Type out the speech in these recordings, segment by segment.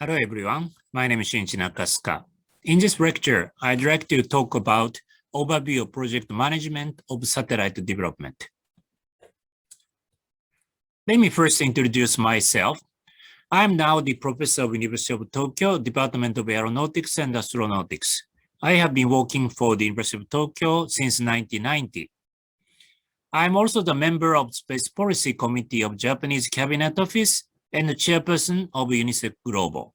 Hello everyone, my name is Shinichi Nakasuka. In this lecture, I'd like to talk about overview of project management of satellite development. Let me first introduce myself. I'm now the professor of University of Tokyo, Department of Aeronautics and Astronautics. I have been working for the University of Tokyo since 1990. I'm also the member of Space Policy Committee of Japanese Cabinet Office and the chairperson of UNISEC Global.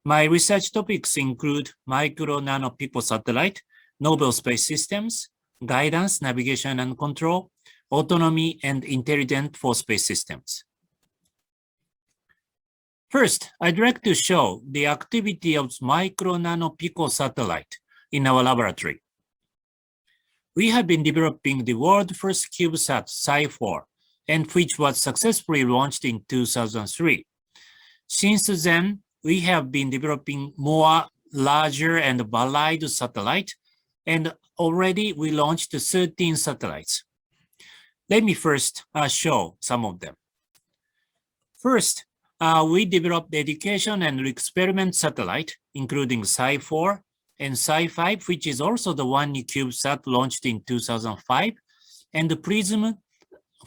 My research topics include micro-nano picosatellite, novel space systems, guidance, navigation and control, autonomy, and intelligent for space systems. First, I'd like to show the activity of micro-nano picosatellite in our laboratory. We have been developing the world's first CubeSat Psi-4, and which was successfully launched in 2003. Since then, we have been developing more larger and varied satellites, and already we launched 13 satellites. Let me first show some of them. First, we developed education and experiment satellite, including Psi-4 and Psi-5, which is also the one CubeSat launched in 2005, and the PRISM,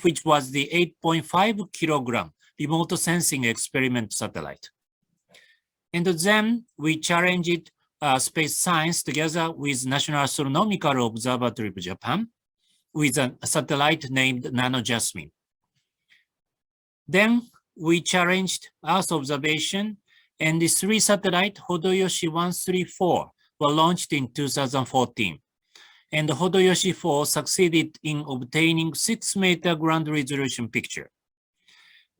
which was the 8.5 kilogram remote sensing experiment satellite. And then we challenged space science together with National Astronomical Observatory of Japan with a satellite named Nano Jasmine. Then we challenged Earth observation, and the 3 satellites, Hodoyoshi 134, were launched in 2014. And Hodoyoshi 4 succeeded in obtaining 6-meter ground resolution picture.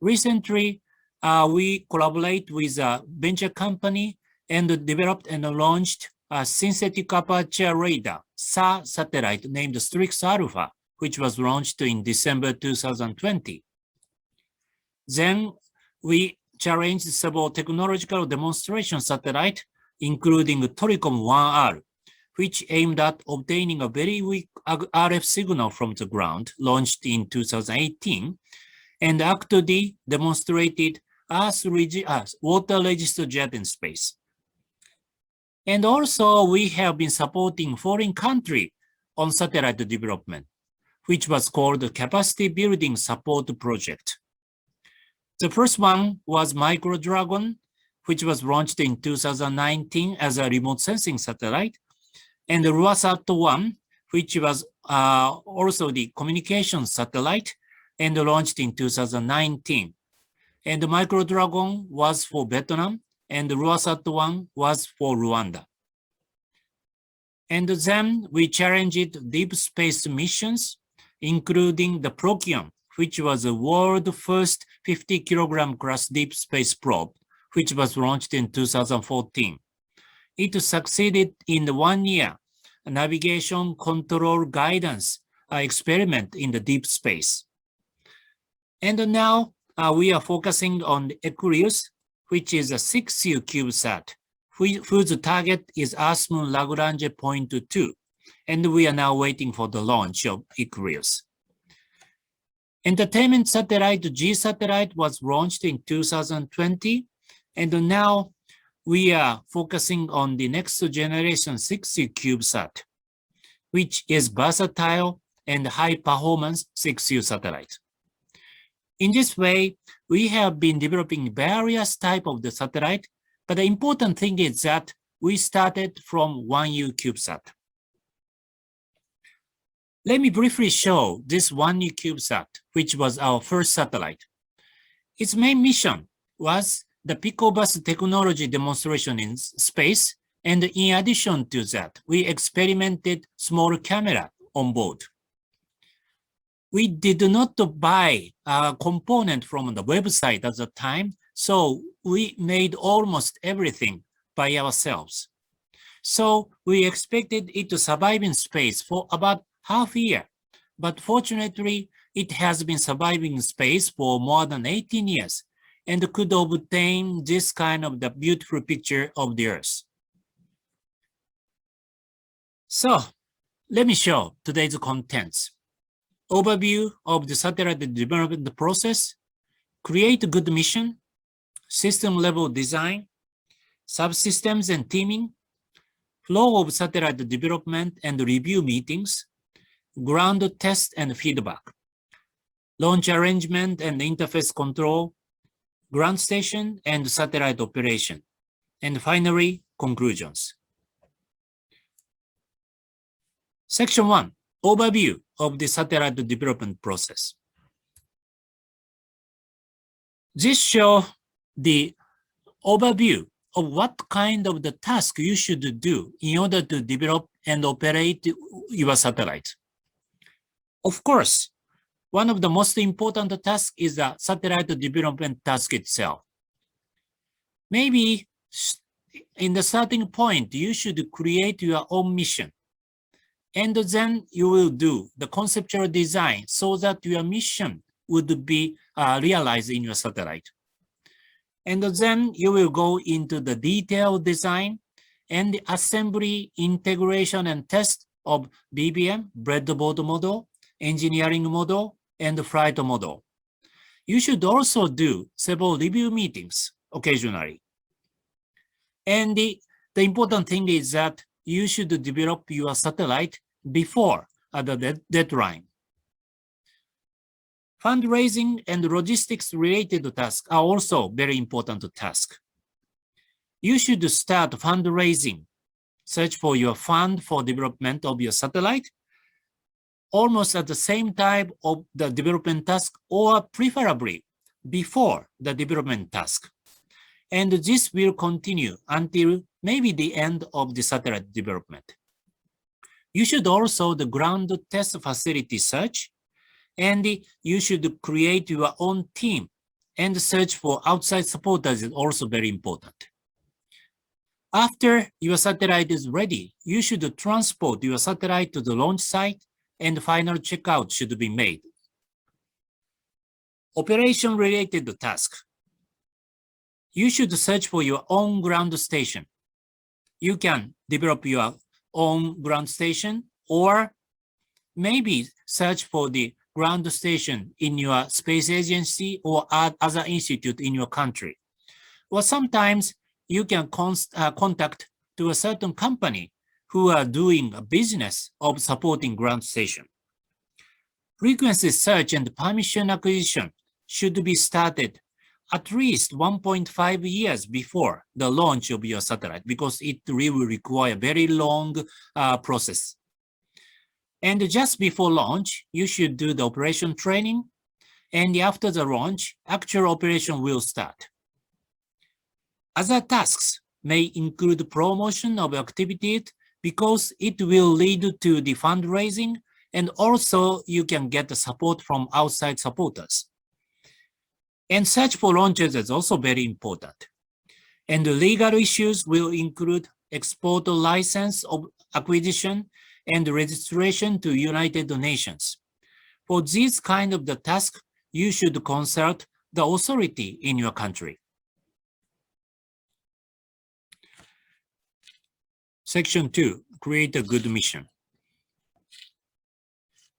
Recently, we collaborate with a venture company and developed and launched a synthetic aperture radar SA satellite named Strix Alpha, which was launched in December 2020. Then we challenged several technological demonstration satellites, including Toricom 1R, which aimed at obtaining a very weak RF signal from the ground, launched in 2018, and ACT-D demonstrated water resistant jet in space. And also, we have been supporting foreign countries on satellite development, which was called the Capacity Building Support Project. The first one was Micro Dragon, which was launched in 2019 as a remote sensing satellite, and the UNOOSA, which was also the communication satellite and launched in 2019. And the Micro Dragon was for Vietnam, and the UNOOSA was for Rwanda. And then we challenged deep space missions, including the Procyon, which was the world's first 50-kilogram class deep space probe, which was launched in 2014. It succeeded in the 1-year navigation control guidance experiment in the deep space. And now we are focusing on Aquarius, which is a 6U CubeSat, whose target is Earth-Moon Lagrange point 2. And we are now waiting for the launch of Aquarius. Entertainment satellite G satellite was launched in 2020. And now we are focusing on the next generation 6U CubeSat, which is versatile and high performance 6U satellite. In this way, we have been developing various types of the satellite, but the important thing is that we started from 1U CubeSat. Let me briefly show this 1U CubeSat, which was our first satellite. Its main mission was the picobus technology demonstration in space, and in addition to that, we experimented small camera on board. We did not buy a component from the website at the time, so we made almost everything by ourselves. So we expected it to survive in space for about half a year, but fortunately, it has been surviving in space for more than 18 years and could obtain this kind of the beautiful picture of the Earth. So let me show today's contents. Overview of the satellite development process, create a good mission, system level design, subsystems and teaming, flow of satellite development and review meetings, ground test and feedback, launch arrangement and interface control, ground station and satellite operation, and finally, conclusions. Section 1, overview of the satellite development process. This shows the overview of what kind of the task you should do in order to develop and operate your satellite. Of course, one of the most important tasks is the satellite development task itself. Maybe in the starting point, you should create your own mission. And then you will do the conceptual design so that your mission would be realized in your satellite. And then you will go into the detailed design and the assembly, integration, and test of BBM, breadboard model, engineering model, and flight model. You should also do several review meetings occasionally. And the important thing is that you should develop your satellite before the deadline. Fundraising and logistics related tasks are also very important tasks. You should start fundraising, search for your fund for development of your satellite, almost at the same time of the development task, or preferably before the development task. And this will continue until maybe the end of the satellite development. You should also the ground test facility search, and you should create your own team and search for outside supporters is also very important. After your satellite is ready, you should transport your satellite to the launch site and final checkout should be made. Operation-related task. You should search for your own ground station. You can develop your own ground station or maybe search for the ground station in your space agency or other institute in your country. Or sometimes you can contact to a certain company who are doing a business of supporting ground station. Frequency search and permission acquisition should be started at least 1.5 years before the launch of your satellite because it really requires a very long process. And just before launch, you should do the operation training. And after the launch, actual operation will start. Other tasks may include promotion of activities because it will lead to the fundraising, and also you can get the support from outside supporters. And search for launches is also very important. And the legal issues will include export license of acquisition and registration to United Nations. For these kind of the task, you should consult the authority in your country. Section 2, create a good mission.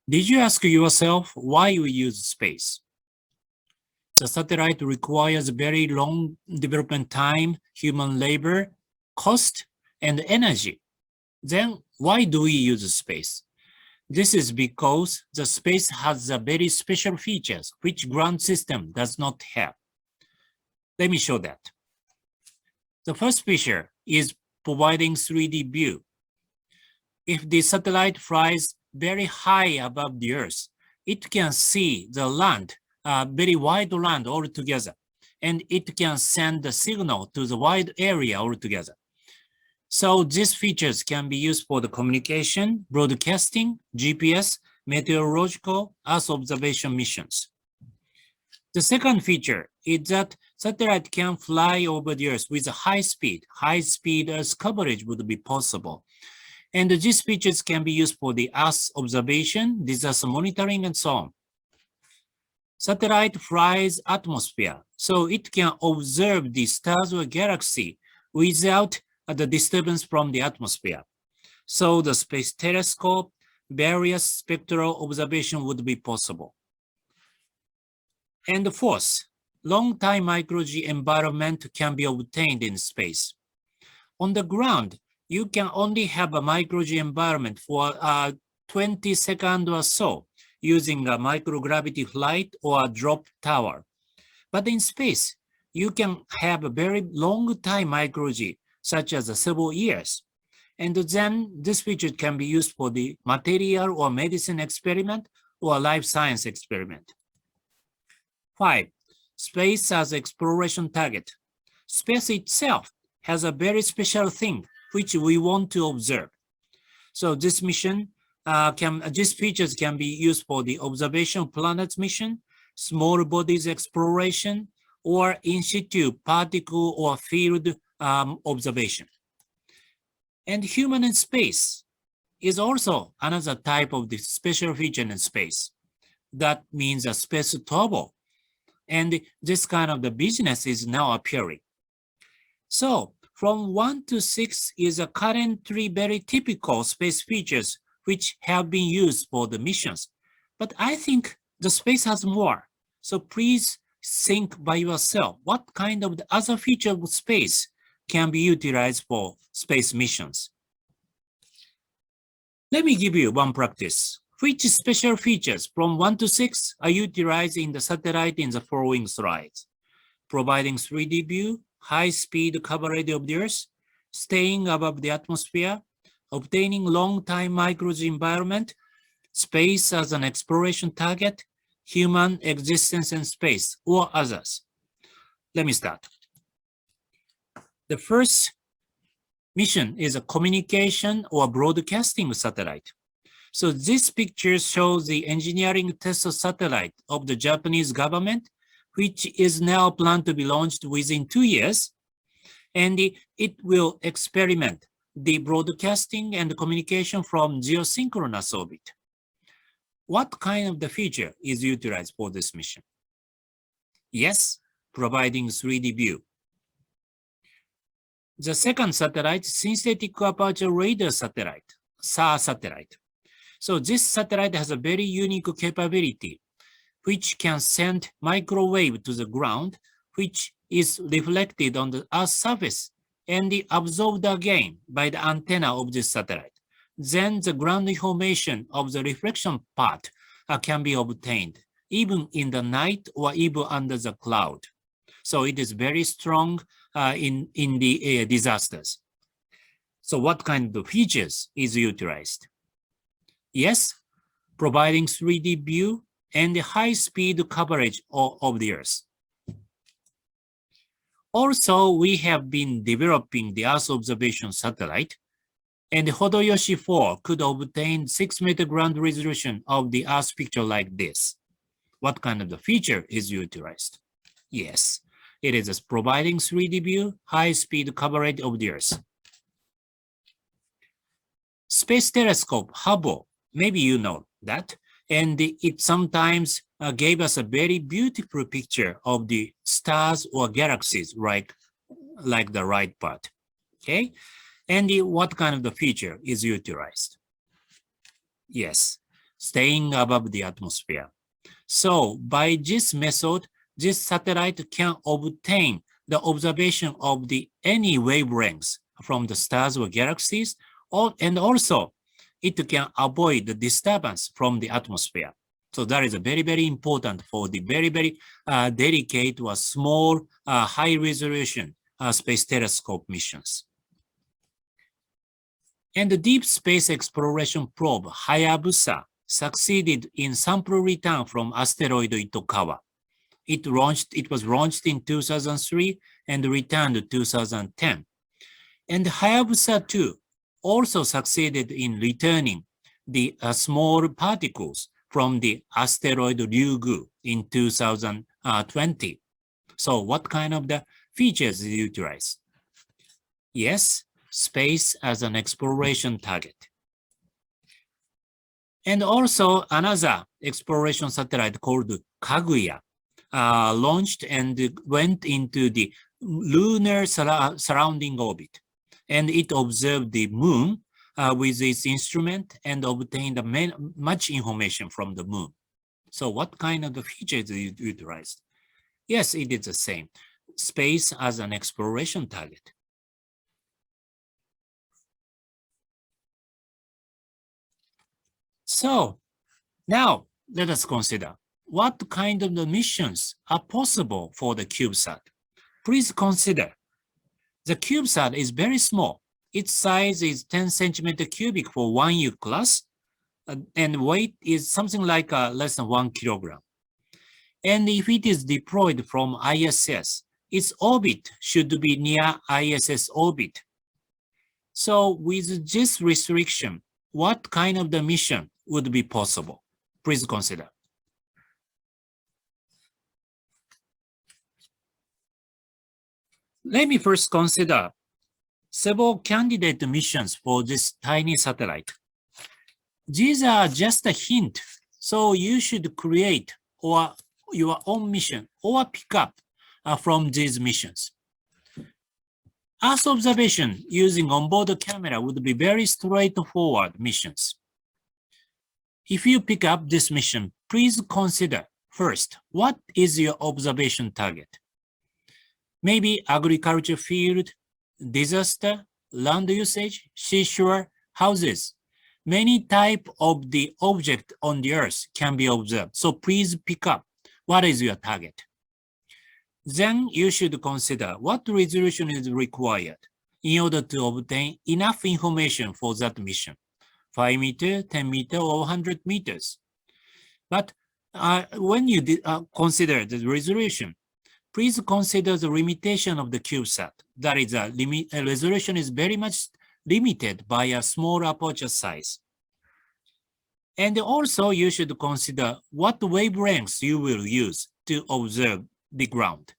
Did you ask yourself why we use space? The satellite requires very long development time, human labor, cost, and energy. Then why do we use space? This is because the space has a very special features which ground system does not have. Let me show that. The first feature is providing 3D view. If the satellite flies very high above the Earth, it can see the land, very wide land altogether, and it can send the signal to the wide area altogether. So these features can be used for the communication, broadcasting, GPS, meteorological, Earth observation missions. The second feature is that satellite can fly over the Earth with a high speed. High-speed Earth coverage would be possible. And these features can be used for the Earth observation, disaster monitoring, and so on. Satellite flies atmosphere, so it can observe the stars or galaxy without the disturbance from the atmosphere. So the space telescope, various spectral observation would be possible. And fourth, long-time micro-G environment can be obtained in space. On the ground, you can only have a micro-G environment for 20 seconds or so using a microgravity flight or a drop tower. But in space, you can have a very long time micro-G, such as several years. And then this feature can be used for the material or medicine experiment or life science experiment. 5. Space as exploration target. Space itself has a very special thing which we want to observe. So this mission these features can be used for the observation of planets mission, small bodies exploration, or in situ particle or field observation. And human in space is also another type of the special feature in space. That means a space travel. And this kind of the business is now appearing. So from 1 to 6 is a currently very typical space features which have been used for the missions. But I think the space has more. So please think by yourself, what kind of the other feature of space can be utilized for space missions? Let me give you one practice. Which special features from 1 to 6 are utilized in the satellite in the following slides? Providing 3D view, high-speed coverage of the Earth, staying above the atmosphere, obtaining long-time micro-G environment, space as an exploration target, human existence in space, or others. Let me start. The first mission is a communication or broadcasting satellite. So this picture shows the engineering test satellite of the Japanese government, which is now planned to be launched within 2 years. And it will experiment the broadcasting and communication from geosynchronous orbit. What kind of the feature is utilized for this mission? Yes, providing 3D view. The second satellite, synthetic aperture radar satellite, SA satellite. So this satellite has a very unique capability, which can send microwave to the ground, which is reflected on the Earth's surface and absorbed again by the antenna of this satellite. Then the ground information of the reflection part can be obtained, even in the night or even under the cloud. So it is very strong in the disasters. So what kind of features is utilized? Yes, providing 3D view and the high-speed coverage of the Earth. Also, we have been developing the Earth observation satellite, and the Hodoyoshi 4 could obtain 6-meter ground resolution of the Earth picture like this. What kind of the feature is utilized? Yes, it is providing 3D view, high-speed coverage of the Earth. Space telescope, Hubble, maybe you know that, and it sometimes gave us a very beautiful picture of the stars or galaxies, like the right part, okay? And what kind of the feature is utilized? Yes, staying above the atmosphere. So by this method, this satellite can obtain the observation of the any wavelengths from the stars or galaxies, and also it can avoid the disturbance from the atmosphere. So that is very, very important for the very, very delicate or small, high resolution space telescope missions. And the deep space exploration probe, Hayabusa, succeeded in sample return from asteroid Itokawa. It was launched in 2003 and returned in 2010. And Hayabusa 2 also succeeded in returning the small particles from the asteroid Ryugu in 2020. So what kind of the features is utilized? Yes, space as an exploration target. And also another exploration satellite called Kaguya launched and went into the lunar surrounding orbit. And it observed the moon with its instrument and obtained much information from the moon. So what kind of the features is utilized? Yes, it is the same. Space as an exploration target. So now let us consider what kind of the missions are possible for the CubeSat. Please consider the CubeSat is very small. Its size is 10 centimeter cubic for 1U class, and weight is something like less than 1 kilogram. And if it is deployed from ISS, its orbit should be near ISS orbit. So with this restriction, what kind of the mission would be possible? Please consider. Let me first consider several candidate missions for this tiny satellite. These are just a hint, so you should create or your own mission or pick up from these missions. Earth observation using onboard camera would be very straightforward missions. If you pick up this mission, please consider first, what is your observation target? Maybe agriculture field, disaster, land usage, seashore, houses. Many types of the object on the Earth can be observed. So please pick up what is your target. Then you should consider what resolution is required in order to obtain enough information for that mission. 5 meters, 10 meters, or 100 meters. But when you consider the resolution, please consider the limitation of the CubeSat. That is, resolution is very much limited by a small aperture size. And also, you should consider what wavelengths you will use to observe the ground.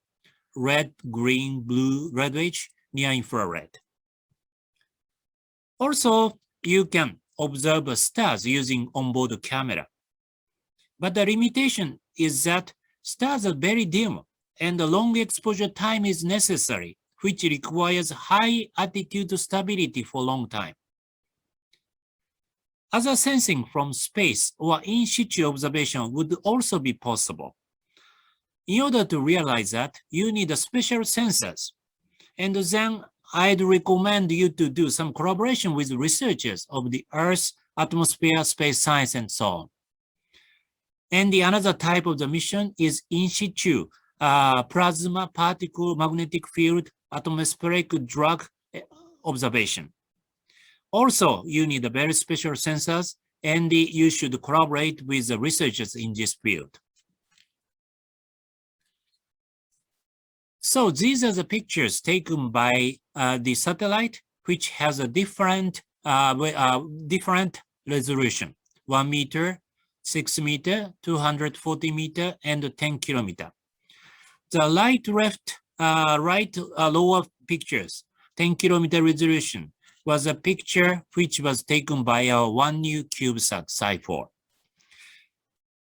Red, green, blue, reddish, near infrared. Also, you can observe stars using onboard camera. But the limitation is that stars are very dim and the long exposure time is necessary, which requires high altitude stability for a long time. Other sensing from space or in situ observation would also be possible. In order to realize that, you need special sensors. And then I'd recommend you to do some collaboration with researchers of the Earth, atmosphere, space science, and so on. And the another type of the mission is in situ, plasma, particle, magnetic field, atmospheric drug observation. Also, you need a very special sensors, and you should collaborate with the researchers in this field. So these are the pictures taken by the satellite, which has a different resolution: 1 meter, 6 meter, 240 meter, and 10 kilometer. The right lower pictures, 10 kilometer resolution, was a picture which was taken by our 1U CubeSat Psi-4.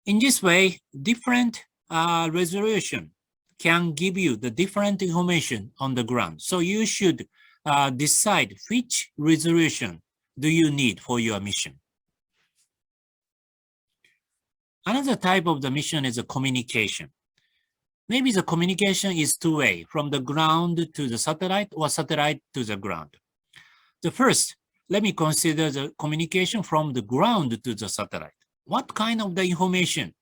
In this way, different resolution can give you the different information on the ground. So you should decide which resolution do you need for your mission. Another type of the mission is a communication. Maybe the communication is two-way, from the ground to the satellite or satellite to the ground. The first, let me consider the communication from the ground to the satellite. What kind of the information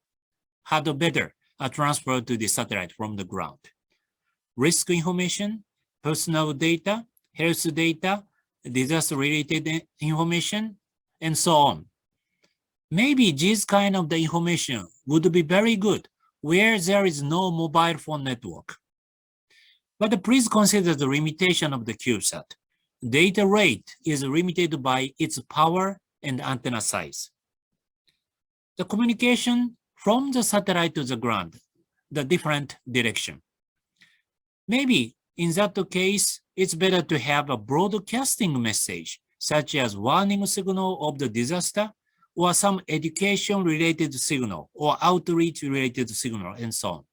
had a better transfer to the satellite from the ground? Risk information, personal data, health data, disaster-related information, and so on. Maybe this kind of the information would be very good where there is no mobile phone network. But please consider the limitation of the CubeSat. Data rate is limited by its power and antenna size. The communication from the satellite to the ground, the different direction. Maybe in that case, it's better to have a broadcasting message, such as warning signal of the disaster, or some education-related signal, or outreach-related signal, and so on.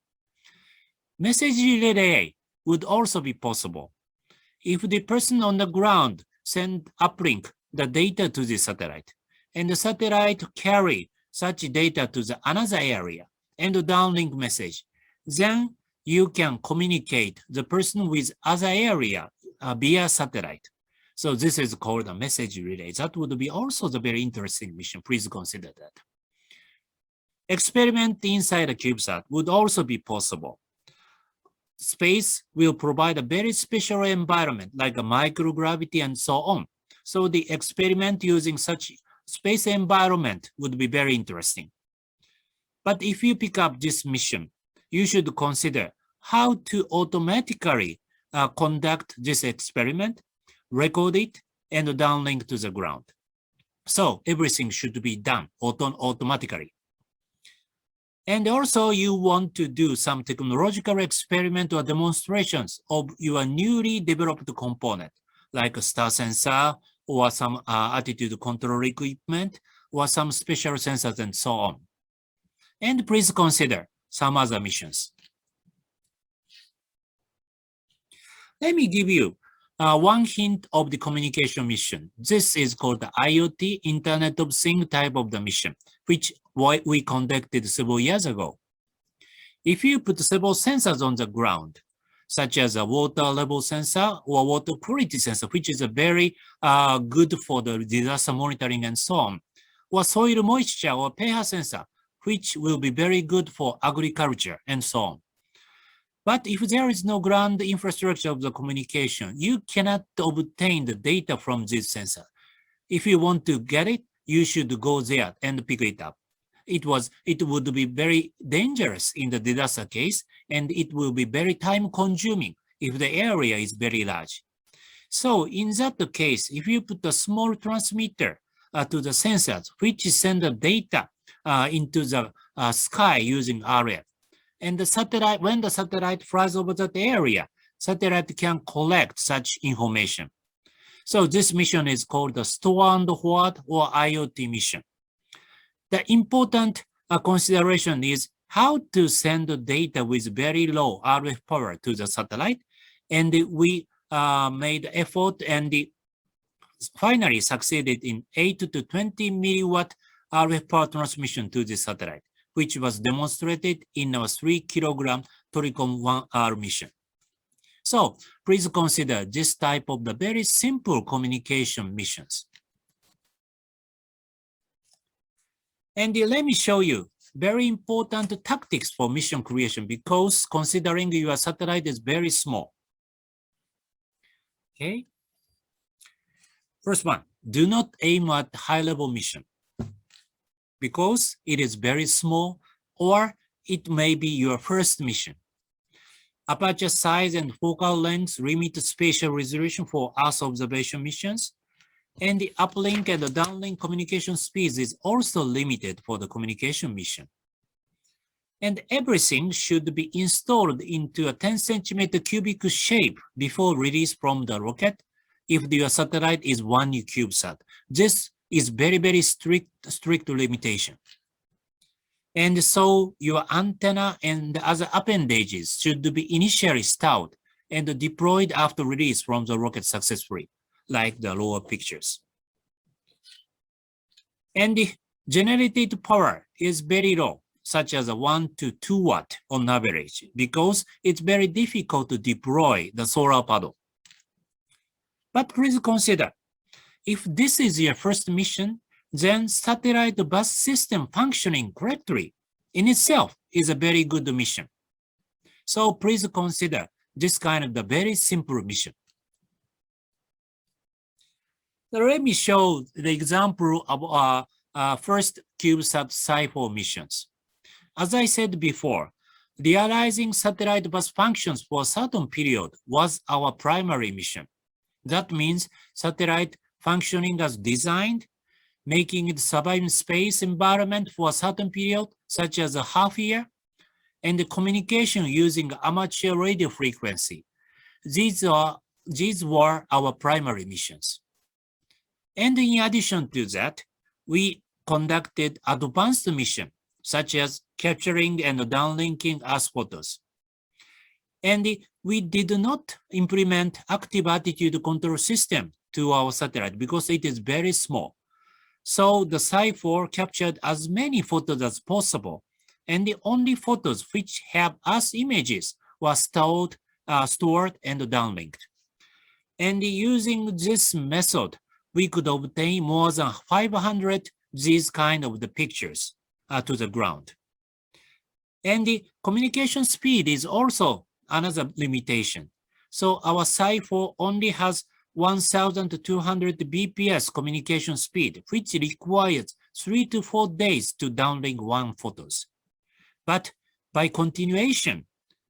Message relay would also be possible. If the person on the ground send uplink the data to the satellite, and the satellite carry such data to the another area, and the downlink message, then you can communicate the person with other area via satellite. So this is called a message relay. That would be also the very interesting mission. Please consider that. Experiment inside a CubeSat would also be possible. Space will provide a very special environment like a microgravity and so on. So the experiment using such space environment would be very interesting. But if you pick up this mission, you should consider how to automatically conduct this experiment, record it, and downlink to the ground. So everything should be done automatically. And also you want to do some technological experiment or demonstrations of your newly developed component, like a star sensor or some attitude control equipment or some special sensors and so on. And please consider some other missions. Let me give you one hint of the communication mission. This is called the IoT, Internet of Things type of the mission, which we conducted several years ago. If you put several sensors on the ground, such as a water level sensor or water quality sensor, which is a very good for the disaster monitoring and so on, or soil moisture or pH sensor, which will be very good for agriculture and so on. But if there is no ground infrastructure of the communication, you cannot obtain the data from this sensor. If you want to get it, you should go there and pick it up. It would be very dangerous in the disaster case, and it will be very time consuming if the area is very large. So in that case, if you put a small transmitter to the sensors, which send the data into the sky using RF, and the satellite, when the satellite flies over that area, satellite can collect such information. So this mission is called the Store and Forward or IoT mission. The important consideration is how to send the data with very low RF power to the satellite. And we made effort and finally succeeded in 8 to 20 milliwatt RF power transmission to the satellite, which was demonstrated in our 3 kilogram TORICOM 1R mission. So please consider this type of the very simple communication missions. And let me show you very important tactics for mission creation, because considering your satellite is very small. Okay. First one, do not aim at high-level mission, because it is very small, or it may be your first mission. Aperture size and focal length limit spatial resolution for Earth observation missions, and the uplink and the downlink communication speeds is also limited for the communication mission. And everything should be installed into a 10 centimeter cubic shape before release from the rocket if your satellite is one CubeSat. This is very, very strict limitation. And so your antenna and other appendages should be initially stowed and deployed after release from the rocket successfully, like the lower pictures. And the generated power is very low, such as 1 to 2 watt on average, because it's very difficult to deploy the solar panel. But please consider, if this is your first mission, then satellite bus system functioning correctly in itself is a very good mission. So please consider this kind of the very simple mission. So let me show the example of our first CubeSat Sci-4 missions. As I said before, realizing satellite bus functions for a certain period was our primary mission. That means satellite functioning as designed, making it survive in space environment for a certain period, such as a half year, and the communication using amateur radio frequency. These were our primary missions. And in addition to that, we conducted advanced missions, such as capturing and downlinking Earth photos. And we did not implement active attitude control system to our satellite because it is very small. So the Sci-4 captured as many photos as possible, and the only photos which have Earth images were stored and downlinked. And using this method, we could obtain more than 500 these kind of the pictures to the ground. And the communication speed is also another limitation. So our Sci4 only has 1,200 bps communication speed, which requires 3 to 4 days to downlink one photos. But by continuation,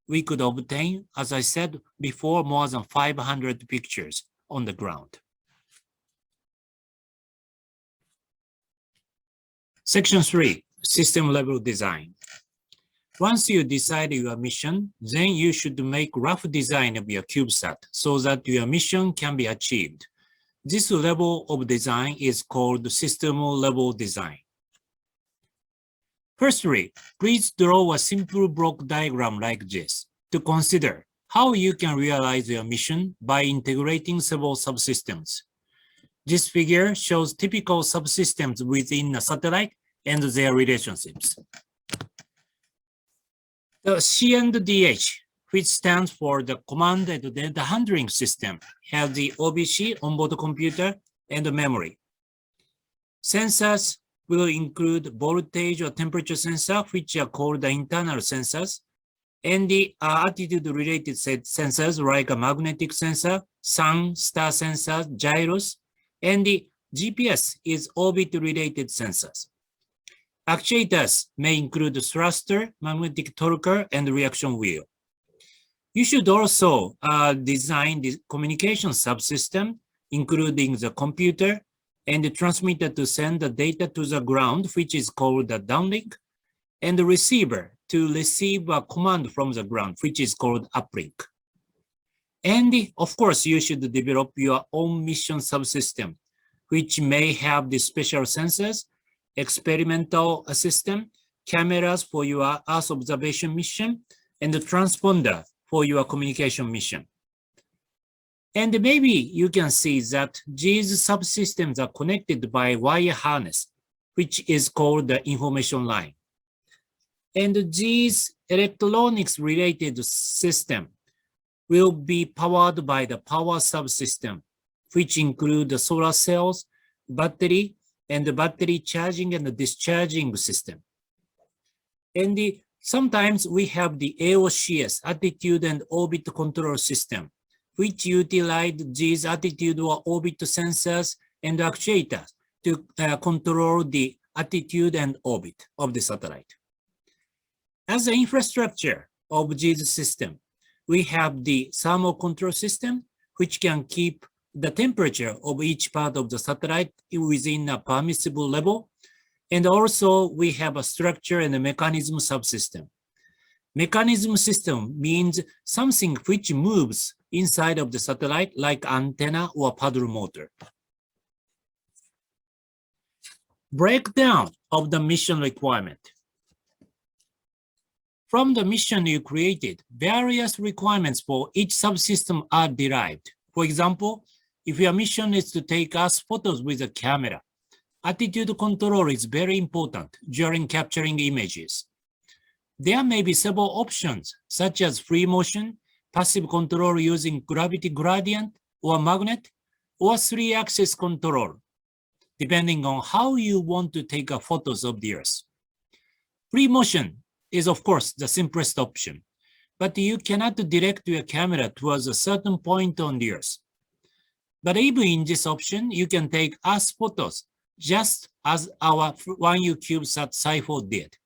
we could obtain, as I said before, more than 500 pictures on the ground. Section 3, system level design. Once you decide your mission, then you should make rough design of your CubeSat so that your mission can be achieved. This level of design is called system level design. Firstly, please draw a simple block diagram like this to consider how you can realize your mission by integrating several subsystems. This figure shows typical subsystems within a satellite and their relationships. The C and DH, which stands for the command and data handling system, have the OBC, onboard computer, and memory. Sensors will include voltage or temperature sensor, which are called the internal sensors, and the attitude-related sensors like a magnetic sensor, sun, star sensor, gyros, and the GPS is orbit-related sensors. Actuators may include thruster, magnetic torquer, and reaction wheel. You should also design the communication subsystem, including the computer and the transmitter to send the data to the ground, which is called the downlink, and the receiver to receive a command from the ground, which is called uplink. And of course, you should develop your own mission subsystem, which may have the special sensors, experimental system, cameras for your Earth observation mission, and the transponder for your communication mission. And maybe you can see that these subsystems are connected by wire harness, which is called the information line. And these electronics related system will be powered by the power subsystem, which include the solar cells, battery, and the battery charging and the discharging system. And sometimes we have the AOCS, attitude and orbit control system, which utilize these attitude or orbit sensors and actuators to control the attitude and orbit of the satellite. As the infrastructure of this system, we have the thermal control system, which can keep the temperature of each part of the satellite within a permissible level. And also we have a structure and a mechanism subsystem. Mechanism system means something which moves inside of the satellite like antenna or paddle motor. Breakdown of the mission requirement. From the mission you created, various requirements for each subsystem are derived. For example, if your mission is to take us photos with a camera, attitude control is very important during capturing images. There may be several options, such as free motion, passive control using gravity gradient or magnet, or 3-axis control, depending on how you want to take photos of the Earth. Free motion is, of course, the simplest option, but you cannot direct your camera towards a certain point on the Earth. But even in this option, you can take Earth photos, just as our 1U CubeSat Sci4 did.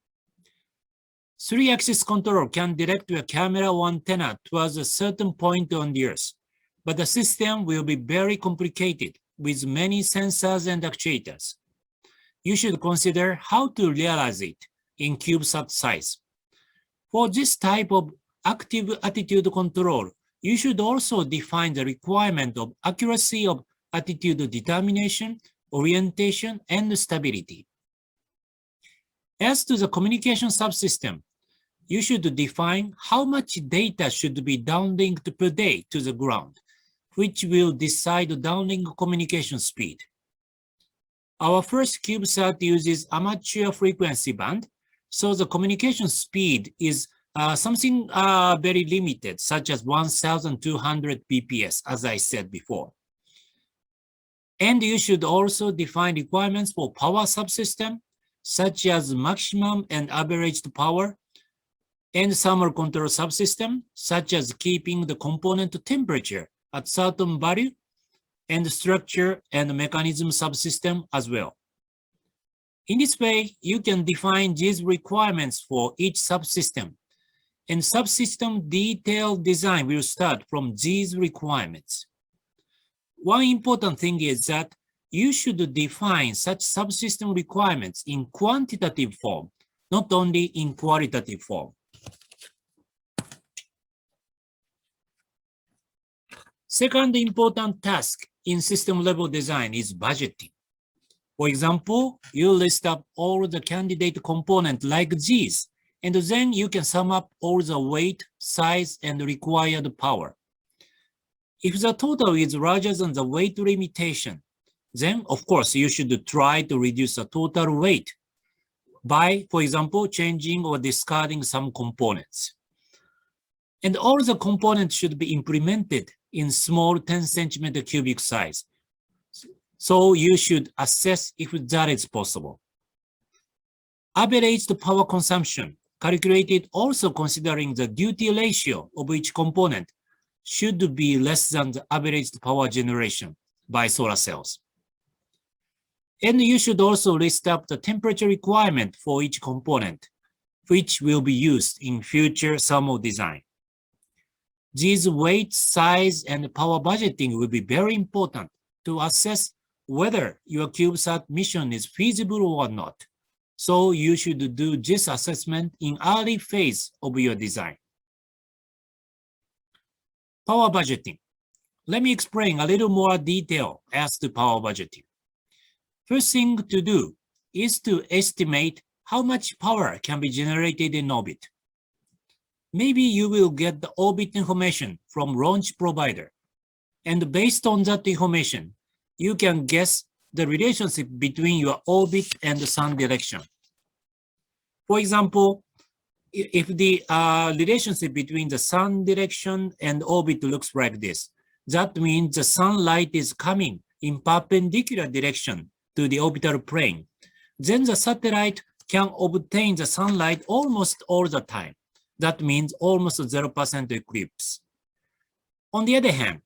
3-axis control can direct your camera or antenna towards a certain point on the Earth, but the system will be very complicated with many sensors and actuators. You should consider how to realize it in CubeSat size. For this type of active attitude control, you should also define the requirement of accuracy of attitude determination, orientation, and stability. As to the communication subsystem, you should define how much data should be downlinked per day to the ground, which will decide the downlink communication speed. Our first CubeSat uses amateur frequency band, so the communication speed is something very limited, such as 1,200 bps, as I said before. And you should also define requirements for power subsystem, such as maximum and averaged power, and thermal control subsystem, such as keeping the component temperature at certain value, and structure and mechanism subsystem as well. In this way, you can define these requirements for each subsystem, and subsystem detailed design will start from these requirements. One important thing is that you should define such subsystem requirements in quantitative form, not only in qualitative form. Second important task in system-level design is budgeting. For example, you list up all the candidate components like these, and then you can sum up all the weight, size, and required power. If the total is larger than the weight limitation, then of course you should try to reduce the total weight by, for example, changing or discarding some components. And all the components should be implemented in small 10 centimeter cubic size. So you should assess if that is possible. Averaged power consumption, calculated also considering the duty ratio of each component, should be less than the averaged power generation by solar cells. And you should also list up the temperature requirement for each component, which will be used in future thermal design. These weight, size, and power budgeting will be very important to assess whether your CubeSat mission is feasible or not. So you should do this assessment in early phase of your design. Power budgeting. Let me explain a little more detail as to power budgeting. First thing to do is to estimate how much power can be generated in orbit. Maybe you will get the orbit information from launch provider. And based on that information, you can guess the relationship between your orbit and the sun direction. For example, if the relationship between the sun direction and orbit looks like this, that means the sunlight is coming in perpendicular direction to the orbital plane. Then the satellite can obtain the sunlight almost all the time. That means almost 0% eclipse. On the other hand,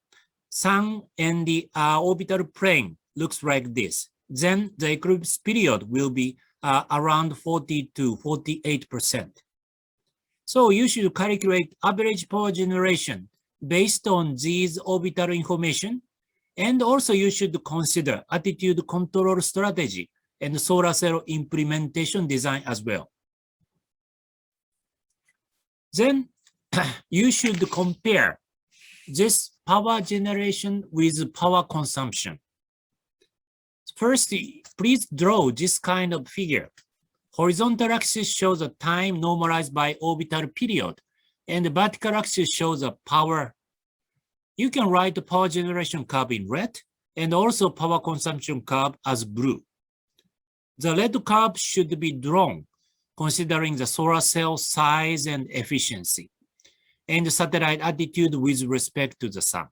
sun and the orbital plane looks like this. Then the eclipse period will be around 40 to 48%. So you should calculate average power generation based on these orbital information. And also you should consider attitude control strategy and solar cell implementation design as well. Then you should compare this power generation with power consumption. First, please draw this kind of figure. Horizontal axis shows the time normalized by orbital period, and the vertical axis shows the power. You can write the power generation curve in red, and also power consumption curve as blue. The red curve should be drawn considering the solar cell size and efficiency, and the satellite attitude with respect to the sun.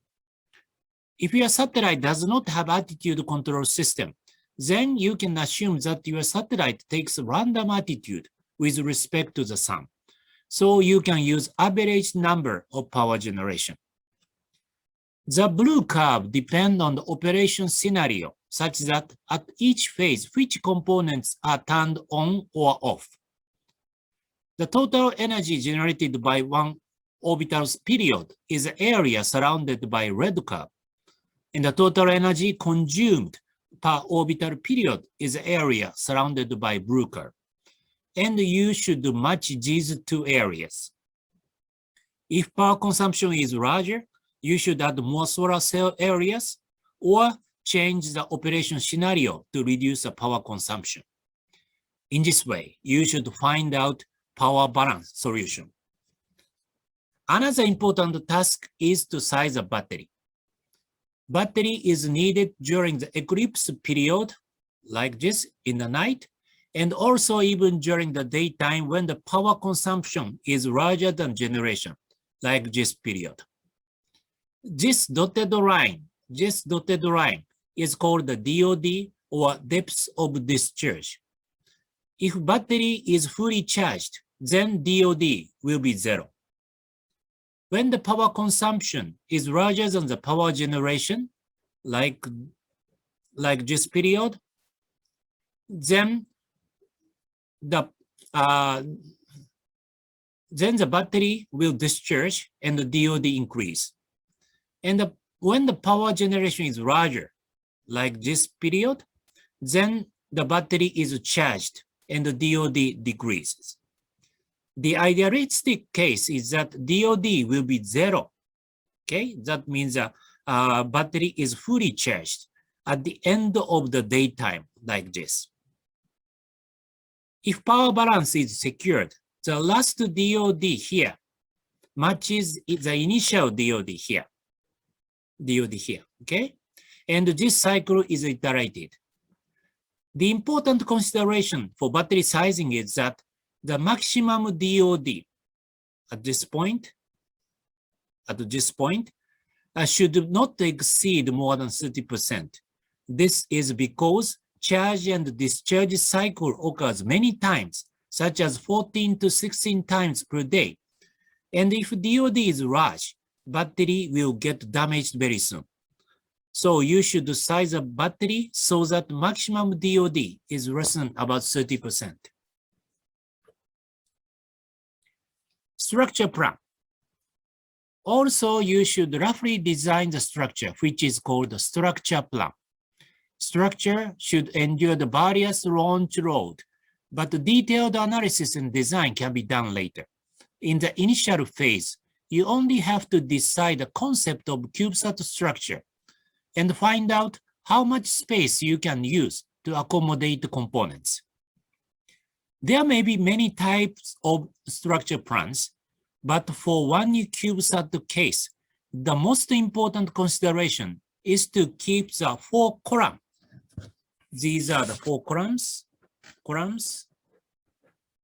If your satellite does not have attitude control system, then you can assume that your satellite takes random attitude with respect to the sun. So you can use average number of power generation. The blue curve depends on the operation scenario, such that at each phase, which components are turned on or off. The total energy generated by one orbital period is the area surrounded by red curve, and the total energy consumed per orbital period is the area surrounded by blue curve. And you should match these two areas. If power consumption is larger, you should add more solar cell areas or change the operation scenario to reduce the power consumption. In this way, you should find out power balance solution. Another important task is to size a battery. Battery is needed during the eclipse period, like this in the night, and also even during the daytime when the power consumption is larger than generation, like this period. This dotted line is called the DOD, or depth of discharge. If battery is fully charged, then DOD will be 0. When the power consumption is larger than the power generation, like this period, then the battery will discharge and the DOD increase. And when the power generation is larger, like this period, then the battery is charged and the DOD decreases. The idealistic case is that DOD will be 0. Okay, that means that battery is fully charged at the end of the daytime, like this. If power balance is secured, the last DOD here matches the initial DOD here. Okay? And this cycle is iterated. The important consideration for battery sizing is that the maximum DOD at this point should not exceed more than 30%. This is because charge and discharge cycle occurs many times, such as 14 to 16 times per day. And if DOD is large, battery will get damaged very soon. So you should size a battery so that maximum DOD is less than about 30%. Structure plan. Also, you should roughly design the structure, which is called the structure plan. Structure should endure the various launch load, but the detailed analysis and design can be done later. In the initial phase, you only have to decide the concept of CubeSat structure and find out how much space you can use to accommodate components. There may be many types of structure plans, but for one CubeSat case, the most important consideration is to keep the 4 columns. These are the 4 columns.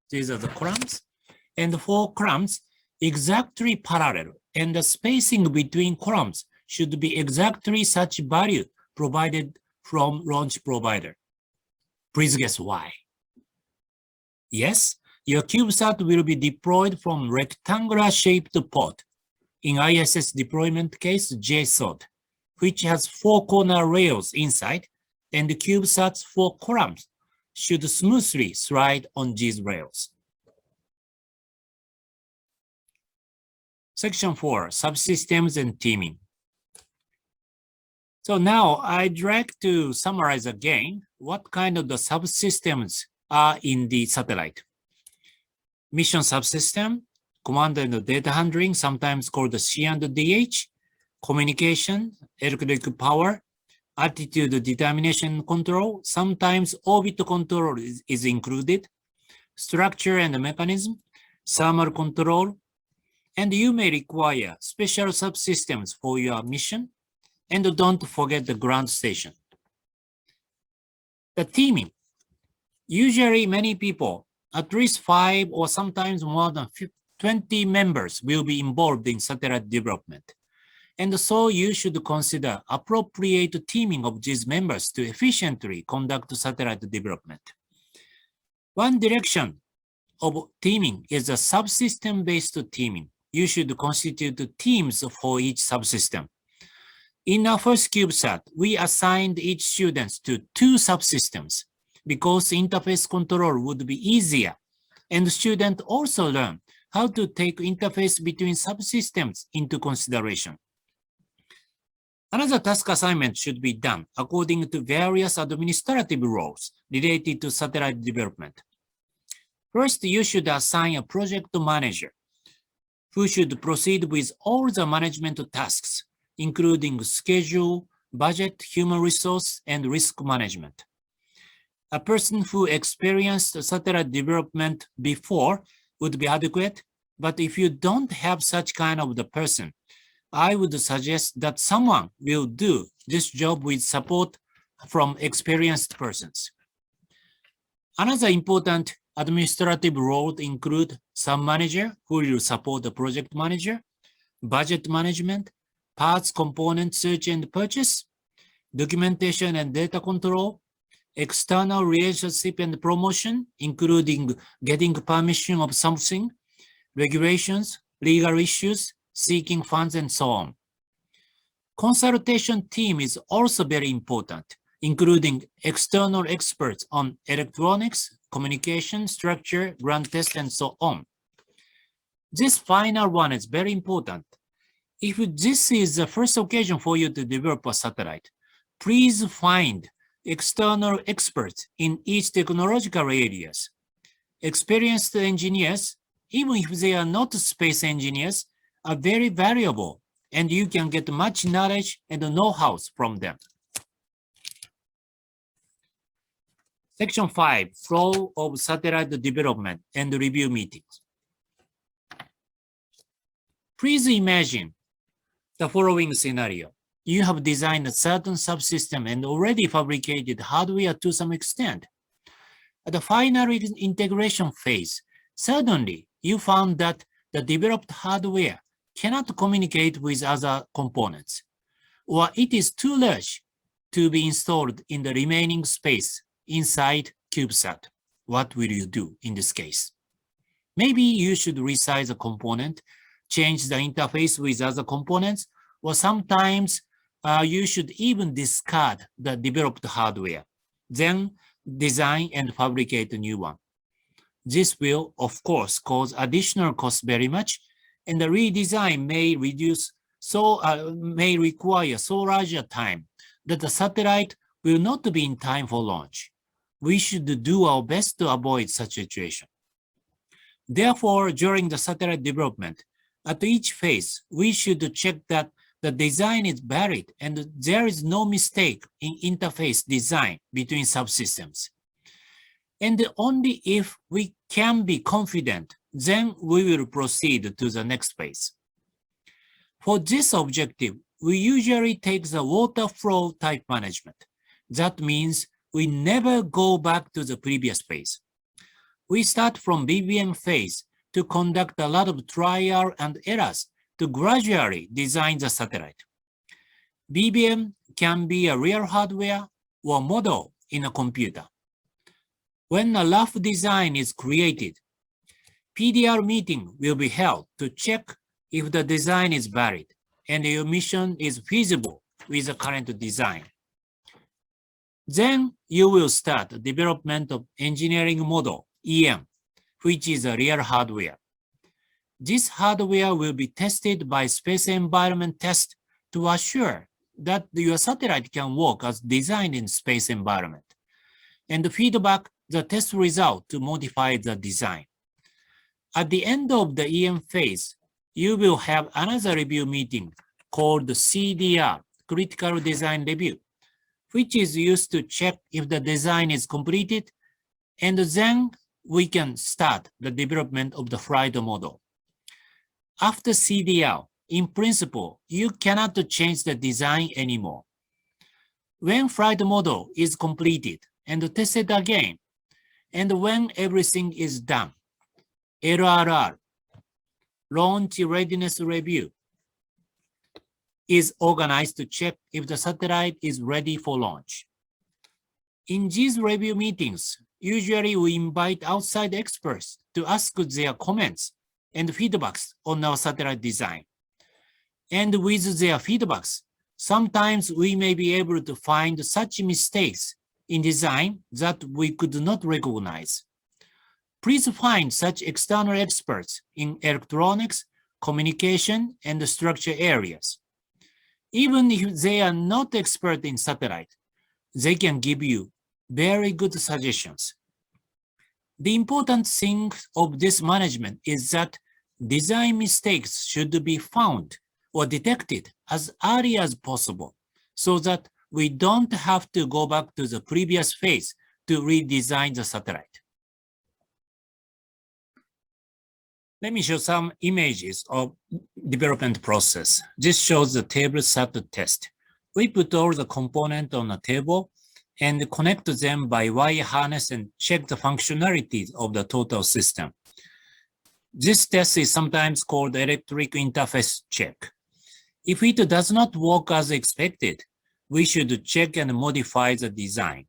These are the columns. And the 4 columns exactly parallel, and the spacing between columns should be exactly such value provided from launch provider. Please guess why? Yes, your CubeSat will be deployed from rectangular shaped pod. In ISS deployment case, J-SSOD, which has 4 corner rails inside, and the CubeSat's 4 columns should smoothly slide on these rails. Section 4, Subsystems and Teaming. So now I'd like to summarize again what kind of the subsystems are in the satellite. Mission subsystem, command and data handling, sometimes called the C and DH, communication, electric power, altitude determination control, sometimes orbit control is included, structure and mechanism, thermal control, and you may require special subsystems for your mission, and don't forget the ground station. The teaming. Usually many people, at least 5 or sometimes more than 20 members will be involved in satellite development. And so you should consider appropriate teaming of these members to efficiently conduct satellite development. One direction of teaming is a subsystem-based teaming. You should constitute teams for each subsystem. In our first CubeSat, we assigned each student to 2 subsystems because interface control would be easier, and the student also learn how to take interface between subsystems into consideration. Another task assignment should be done according to various administrative roles related to satellite development. First, you should assign a project manager who should proceed with all the management tasks, including schedule, budget, human resource, and risk management. A person who experienced satellite development before would be adequate, but if you don't have such kind of the person, I would suggest that someone will do this job with support from experienced persons. Another important administrative role include some manager who will support the project manager, budget management, parts component search and purchase, documentation and data control, external relationship and promotion, including getting permission of something, regulations, legal issues, seeking funds, and so on. Consultation team is also very important, including external experts on electronics, communication, structure, ground test, and so on. This final one is very important. If this is the first occasion for you to develop a satellite, please find external experts in each technological areas. Experienced engineers, even if they are not space engineers, are very valuable, and you can get much knowledge and know-how from them. Section 5, flow of satellite development and review meetings. Please imagine the following scenario. You have designed a certain subsystem and already fabricated hardware to some extent. At the final integration phase, suddenly you found that the developed hardware cannot communicate with other components, or it is too large to be installed in the remaining space inside CubeSat. What will you do in this case? Maybe you should resize a component, change the interface with other components, or sometimes you should even discard the developed hardware, then design and fabricate a new one. This will, of course, cause additional costs very much, and the redesign may require so large a time that the satellite will not be in time for launch. We should do our best to avoid such a situation. Therefore, during the satellite development, at each phase, we should check that the design is valid and there is no mistake in interface design between subsystems. And only if we can be confident, then we will proceed to the next phase. For this objective, we usually take the water flow type management. That means we never go back to the previous phase. We start from BBM phase to conduct a lot of trial and errors to gradually design the satellite. BBM can be a real hardware or model in a computer. When a rough design is created, PDR meeting will be held to check if the design is valid and your mission is feasible with the current design. Then you will start the development of engineering model, EM, which is a real hardware. This hardware will be tested by space environment test to assure that your satellite can work as designed in space environment, and feedback the test result to modify the design. At the end of the EM phase, you will have another review meeting called CDR, Critical Design Review, which is used to check if the design is completed, and then we can start the development of the flight model. After CDR, in principle, you cannot change the design anymore. When flight model is completed and tested again, and when everything is done, LRR, Launch Readiness Review, is organized to check if the satellite is ready for launch. In these review meetings, usually we invite outside experts to ask their comments and feedbacks on our satellite design. And with their feedbacks, sometimes we may be able to find such mistakes in design that we could not recognize. Please find such external experts in electronics, communication, and structure areas. Even if they are not expert in satellite, they can give you very good suggestions. The important thing of this management is that design mistakes should be found or detected as early as possible so that we don't have to go back to the previous phase to redesign the satellite. Let me show some images of development process. This shows the table sat test. We put all the components on a table and connect them by wire harness and check the functionalities of the total system. This test is sometimes called electric interface check. If it does not work as expected, we should check and modify the design.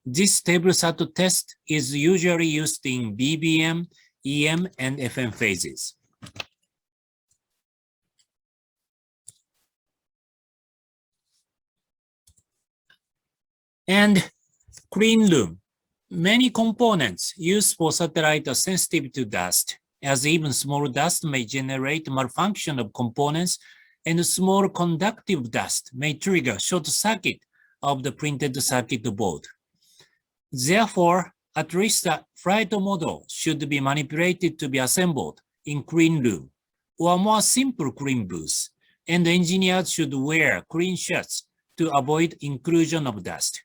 This TableSat test is usually used in BBM, EM, and FM phases. And clean room. Many components used for satellite are sensitive to dust, as even small dust may generate malfunction of components, and small conductive dust may trigger short circuit of the printed circuit board. Therefore, at least a flight model should be manipulated to be assembled in clean room, or more simple clean booth, and engineers should wear clean shirts to avoid inclusion of dust.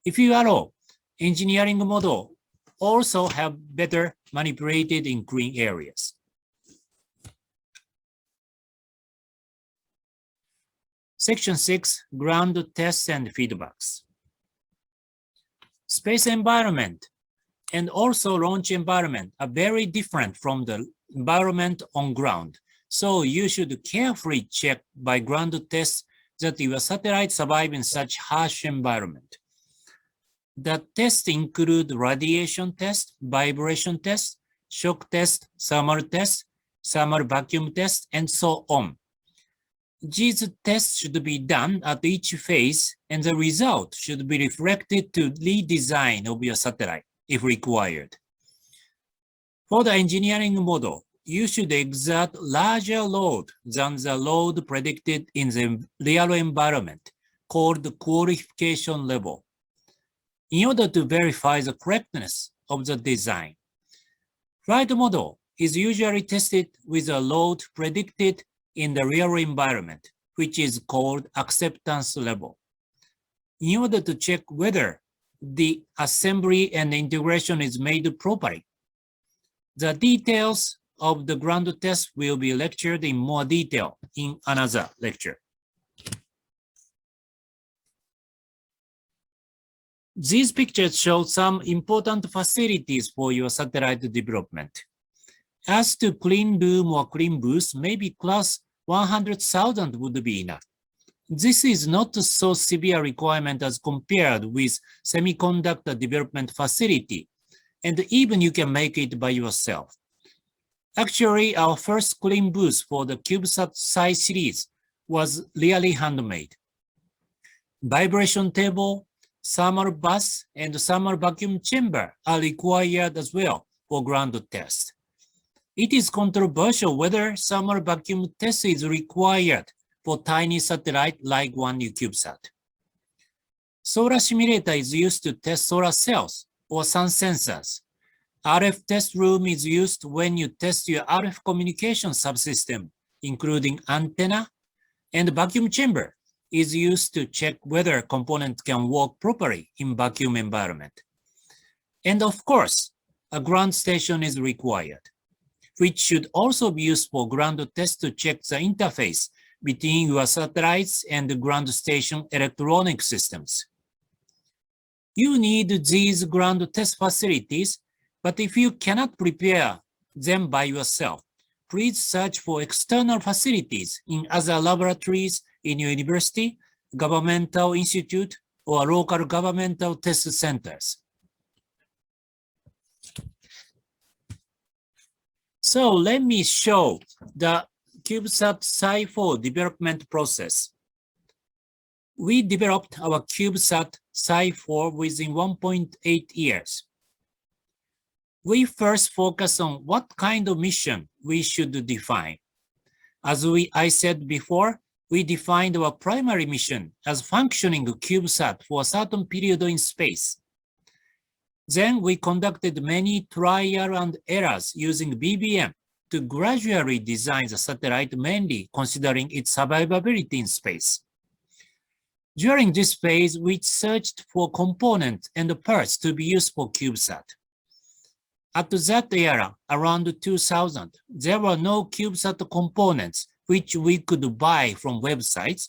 If you allow, engineering model also have better manipulated in clean areas. Section 6, ground tests and feedbacks. Space environment and also launch environment are very different from the environment on ground. So you should carefully check by ground tests that your satellite survive in such harsh environment. The tests include radiation test, vibration test, shock test, thermal vacuum test, and so on. These tests should be done at each phase, and the result should be reflected to redesign of your satellite if required. For the engineering model, you should exert larger load than the load predicted in the real environment, called the qualification level, in order to verify the correctness of the design. Flight model is usually tested with a load predicted in the real environment, which is called acceptance level, in order to check whether the assembly and integration is made properly. The details of the ground test will be lectured in more detail in another lecture. These pictures show some important facilities for your satellite development. As to clean room or clean booth, maybe class 100,000 would be enough. This is not so severe requirement as compared with semiconductor development facility, and even you can make it by yourself. Actually, our first clean booth for the CubeSat size series was really handmade. Vibration table, thermal bus, and thermal vacuum chamber are required as well for ground test. It is controversial whether thermal vacuum test is required for tiny satellite like one CubeSat. Solar simulator is used to test solar cells or sun sensors. RF test room is used when you test your RF communication subsystem, including antenna, and vacuum chamber is used to check whether components can work properly in vacuum environment. And of course, a ground station is required, which should also be used for ground test to check the interface between your satellites and the ground station electronic systems. You need these ground test facilities, but if you cannot prepare them by yourself, please search for external facilities in other laboratories in your university, governmental institute, or local governmental test centers. So let me show the CubeSat Sci4 development process. We developed our CubeSat Sci4 within 1.8 years. We first focus on what kind of mission we should define. As I said before, we defined our primary mission as functioning CubeSat for a certain period in space. Then we conducted many trial and errors using BBM to gradually design the satellite, mainly considering its survivability in space. During this phase, we searched for components and parts to be used for CubeSat. At that era, around 2000, there were no CubeSat components which we could buy from websites,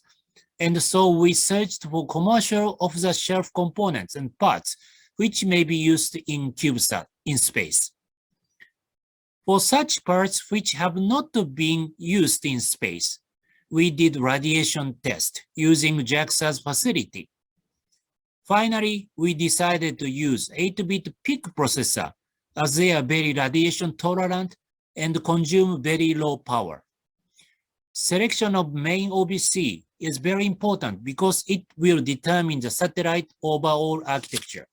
And so we searched for commercial off-the-shelf components and parts which may be used in CubeSat in space. For such parts which have not been used in space, we did radiation test using JAXA's facility. Finally, we decided to use 8-bit PIC processor as they are very radiation tolerant and consume very low power. Selection of main OBC is very important because it will determine the satellite overall architecture.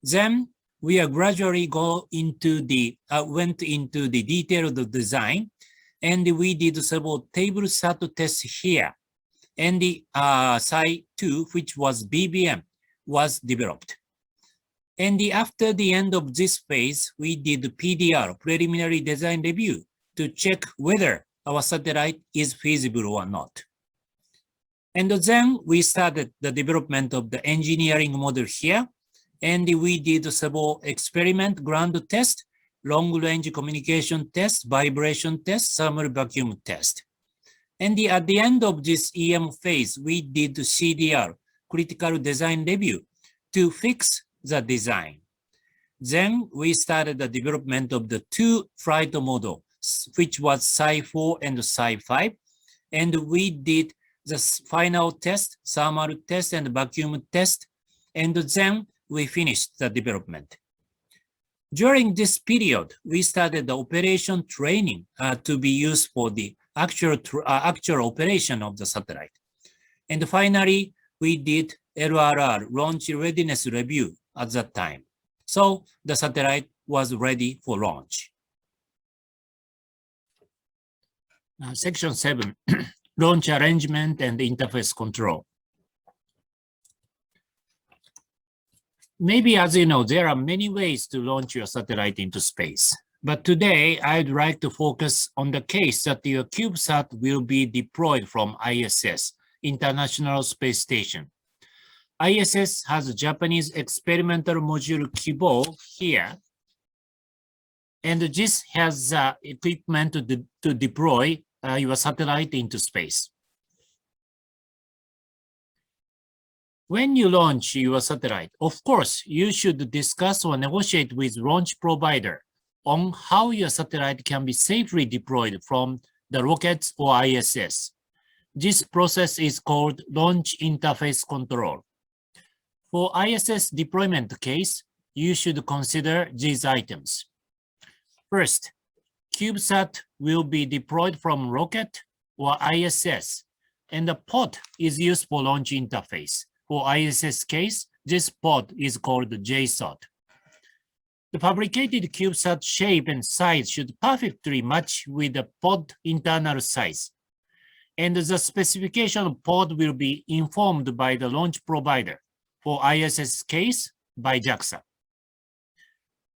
Then we are gradually went into the detailed design, and we did several table sat tests here. And the Psi-2, which was BBM, was developed. And after the end of this phase, we did PDR, preliminary design review, to check whether our satellite is feasible or not. And then we started the development of the engineering model here, and we did several experiment ground test, long-range communication test, vibration test, thermal vacuum test. And at the end of this EM phase, we did CDR, critical design review, to fix the design. Then we started the development of the two flight models, which was Psi-4 and Psi-5. And we did the final test, thermal test and vacuum test. And then we finished the development. During this period, we started the operation training to be used for the actual operation of the satellite. And finally, we did LRR, launch readiness review at that time. So the satellite was ready for launch. Section 7, launch arrangement and interface control. Maybe, as you know, there are many ways to launch your satellite into space. But today, I'd like to focus on the case that your CubeSat will be deployed from ISS, International Space Station. ISS has a Japanese experimental module Kibo here. And this has equipment to deploy your satellite into space. When you launch your satellite, of course, you should discuss or negotiate with launch provider on how your satellite can be safely deployed from the rockets or ISS. This process is called launch interface control. For ISS deployment case, you should consider these items. First, CubeSat will be deployed from rocket or ISS, and the pod is used for launch interface. For ISS case, this pod is called the J-SSOD. The fabricated CubeSat shape and size should perfectly match with the pod internal size. And the specification of pod will be informed by the launch provider. For ISS case, by JAXA.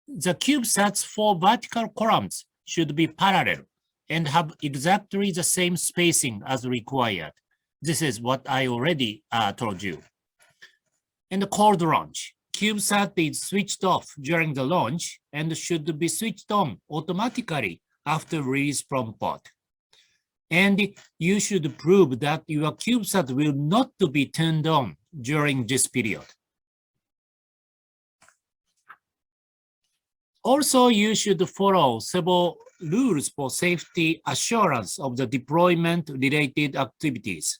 The CubeSat's 4 vertical columns should be parallel and have exactly the same spacing as required. This is what I already told you. And the cold launch. CubeSat is switched off during the launch and should be switched on automatically after release from pod. And you should prove that your CubeSat will not be turned on during this period. Also, you should follow several rules for safety assurance of the deployment-related activities.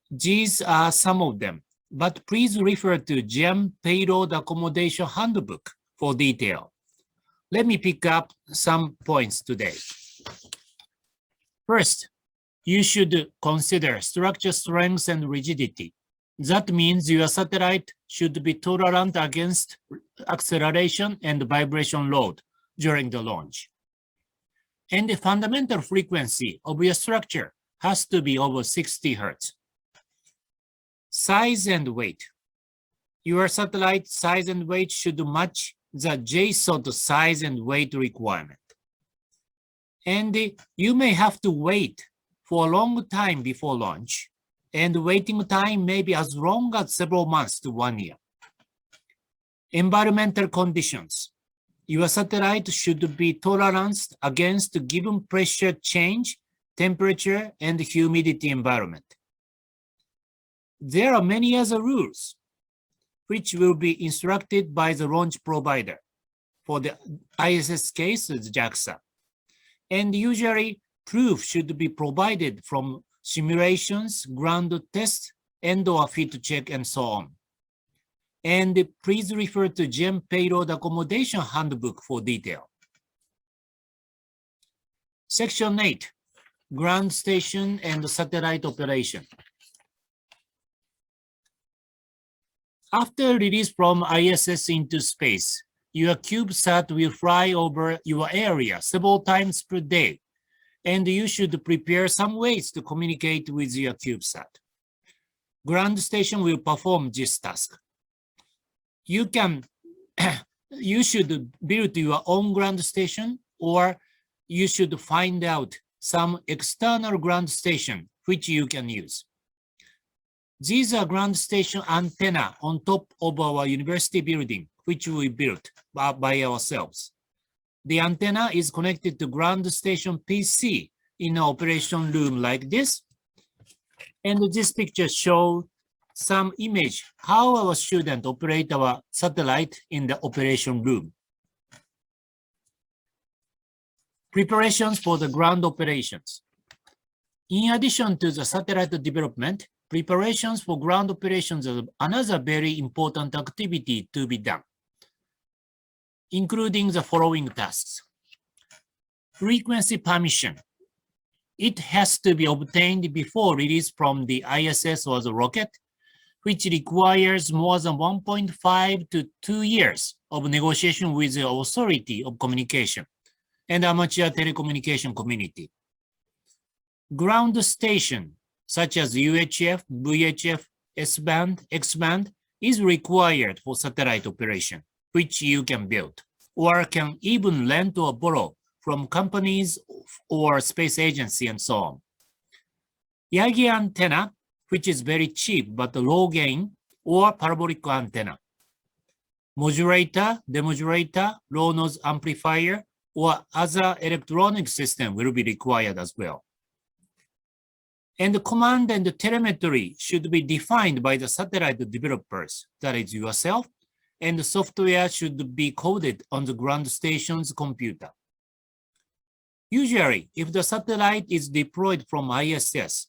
These are some of them, but please refer to GEM Payload Accommodation Handbook for detail. Let me pick up some points today. First, you should consider structure strength and rigidity. That means your satellite should be tolerant against acceleration and vibration load during the launch. And the fundamental frequency of your structure has to be over 60 Hertz. Size and weight. Your satellite size and weight should match the J-SSOD size and weight requirement. And you may have to wait for a long time before launch, and waiting time may be as long as several months to 1 year. Environmental conditions. Your satellite should be tolerant against given pressure change, temperature, and humidity environment. there are many other rules which will be instructed by the launch provider. For the ISS case, it's JAXA. And usually proof should be provided from simulations, ground tests, and/or fit check, and so on. And please refer to GEM Payload Accommodation Handbook for detail. Section 8, Ground Station and Satellite Operation. After release from ISS into space, your CubeSat will fly over your area several times per day, and you should prepare some ways to communicate with your CubeSat. Ground station will perform this task. You should build your own ground station, or you should find out some external ground station which you can use. These are ground station antenna on top of our university building, which we built by ourselves. The antenna is connected to ground station PC in an operation room like this. And this picture shows some image how our students operate our satellite in the operation room. Preparations for the ground operations. In addition to the satellite development, preparations for ground operations are another very important activity to be done, including the following tasks. Frequency permission. It has to be obtained before release from the ISS or the rocket, which requires more than 1.5 to 2 years of negotiation with the authority of communication and amateur telecommunication community. Ground station, such as UHF, VHF, S-band, X-band, is required for satellite operation, which you can build, or can even lend or borrow from companies or space agency and so on. Yagi antenna, which is very cheap but low gain, or parabolic antenna. Modulator, demodulator, low noise amplifier, or other electronic system will be required as well. And the command and the telemetry should be defined by the satellite developers, that is yourself, and the software should be coded on the ground station's computer. Usually, if the satellite is deployed from ISS,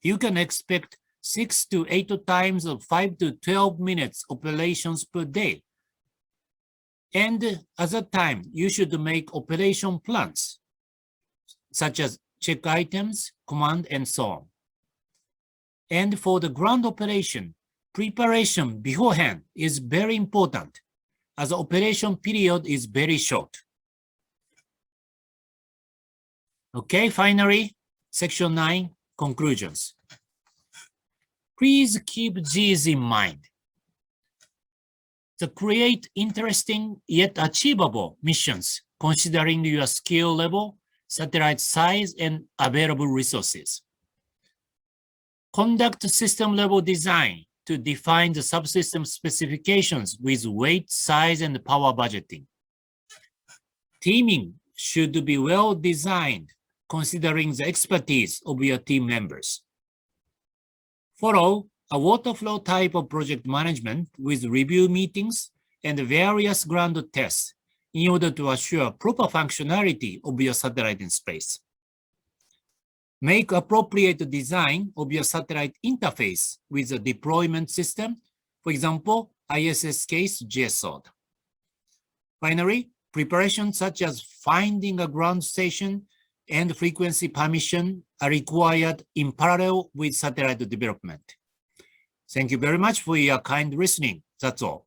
you can expect 6 to 8 times of 5 to 12 minutes operations per day. And at that time, you should make operation plans, such as check items, command, and so on. And for the ground operation, preparation beforehand is very important, as the operation period is very short. Okay, finally, section 9, conclusions. Please keep these in mind. To create interesting yet achievable missions, considering your skill level, satellite size, and available resources. Conduct system level design to define the subsystem specifications with weight, size, and power budgeting. Teaming should be well designed, considering the expertise of your team members. Follow a waterflow type of project management with review meetings and various ground tests in order to assure proper functionality of your satellite in space. Make appropriate design of your satellite interface with the deployment system, for example, ISS case J-SSOD. Finally, preparations such as finding a ground station and frequency permission are required in parallel with satellite development. Thank you very much for your kind listening. That's all.